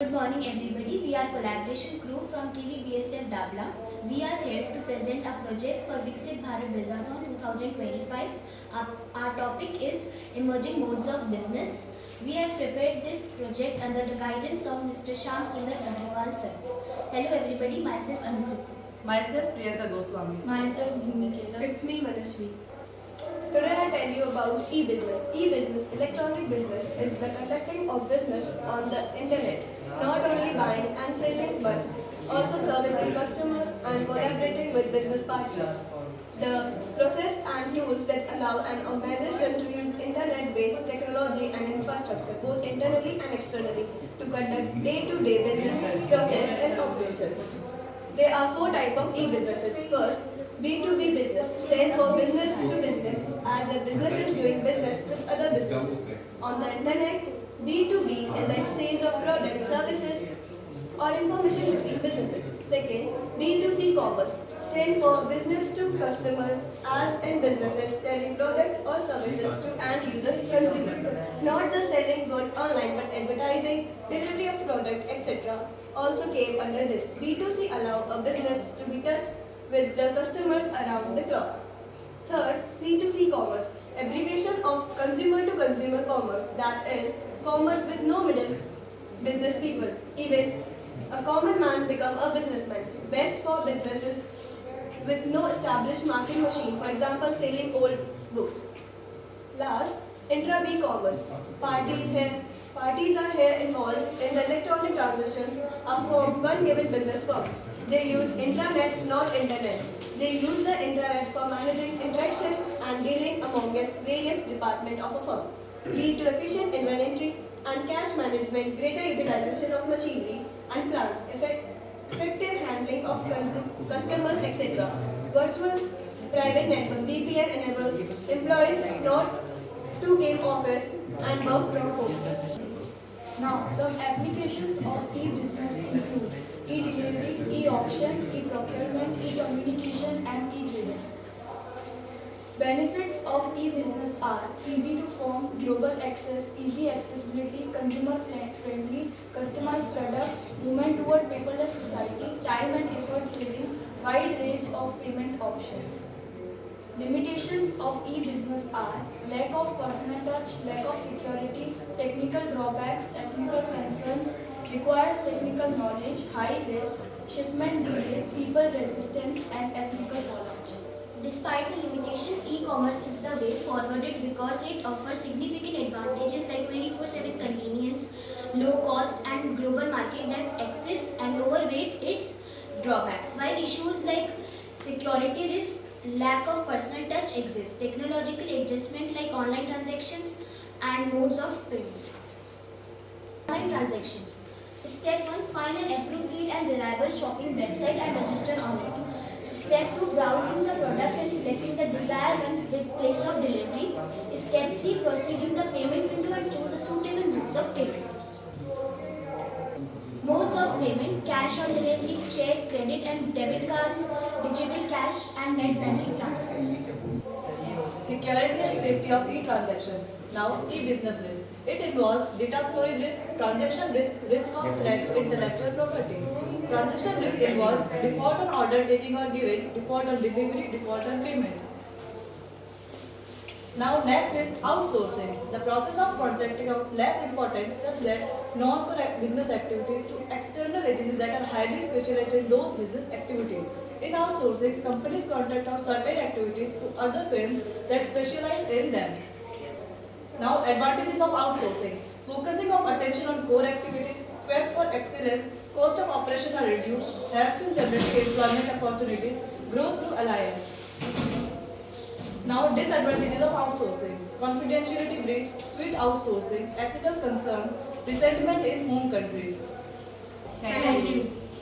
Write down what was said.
Good morning everybody. We are collaboration crew from KVBSF Dabla. We are here to present a project for Viksit Bharat Buildathon 2025. Our topic is emerging modes of business. We have prepared this project under the guidance of Mr. Shyam Sundar Agrawal sir. Hello everybody, myself Anukriti. Myself Priyanka Goswami. Myself Bhumika. It's me, Manashvi. Today I tell you about e-business. E-business, electronic business, is the conducting of business on the internet. Not only buying and selling, but also servicing customers and collaborating with business partners. The process and tools that allow an organization to use internet-based technology and infrastructure, both internally and externally, to conduct day-to-day business process and operations. There are four types of e-businesses. First, B2B business stand for business to business, as a business is doing business with other businesses. On the internet, B2B is the exchange of products, services, or information between businesses. Second, B2C commerce stand for business to customers, as in businesses selling product or services to end user consumer. Not just selling goods online, but advertising, delivery of product, etc. also came under this. B2C allow a business to be touched with the customers around the clock. Third, C2C commerce, abbreviation of consumer to consumer commerce, that is, commerce with no middle business people. Even a common man become a businessman. Best for businesses with no established marketing machine, for example, selling old books. Last, intra-B commerce. Parties are here involved in the electronic transactions of one given business firm. They use intranet, not internet. They use the intranet for managing interaction and dealing amongst various departments of a firm. Lead to efficient inventory and cash management, greater utilization of machinery and plants, effective handling of customers, etc. Virtual private network (VPN) enables employees not to give office and work from home. Now, some applications of e-business include e-delivery, e-auction, e-procurement, e-communication, and e-trading. Benefits of e-business are easy to form, global access, easy accessibility, consumer friendly, customized products, movement toward paperless society, time and effort saving, wide range of payment options. Limitations of e-business are lack of personal touch, lack of security, technical drawbacks, technical concerns, requires technical knowledge, high risk, shipment delay, people resistance, and ethical fallouts. Despite the limitations, e-commerce is the way forward because it offers significant advantages like 24/7 convenience, low cost, and global market that access and overweight its drawbacks. While issues like security risk, lack of personal touch exist, technological adjustment like online transactions and modes of payment. Online transactions. Step 1. Find an appropriate and reliable shopping website and register on it. Step 2. Browsing the product and selecting the desired one with place of delivery. Step 3. Proceeding the payment window and choose a suitable modes of payment. Modes of payment: cash on delivery, check, credit and debit cards, digital cash and net banking transfers. Security and safety of e-transactions. Now, e-business risk. It involves data storage risk, transaction risk, risk of threat to intellectual property. Transaction risk involves default on order taking or giving, default on delivery, default on payment. Now next is outsourcing, the process of contracting out less important such that non-core business activities to external agencies that are highly specialized in those business activities. In outsourcing, companies contract out certain activities to other firms that specialize in them. Now advantages of outsourcing: focusing of attention on core activities, quest for excellence, cost of operation are reduced, helps in generating employment opportunities, growth through alliance. Now, disadvantages of outsourcing: confidentiality breach, sweet outsourcing, ethical concerns, resentment in home countries. Thank you.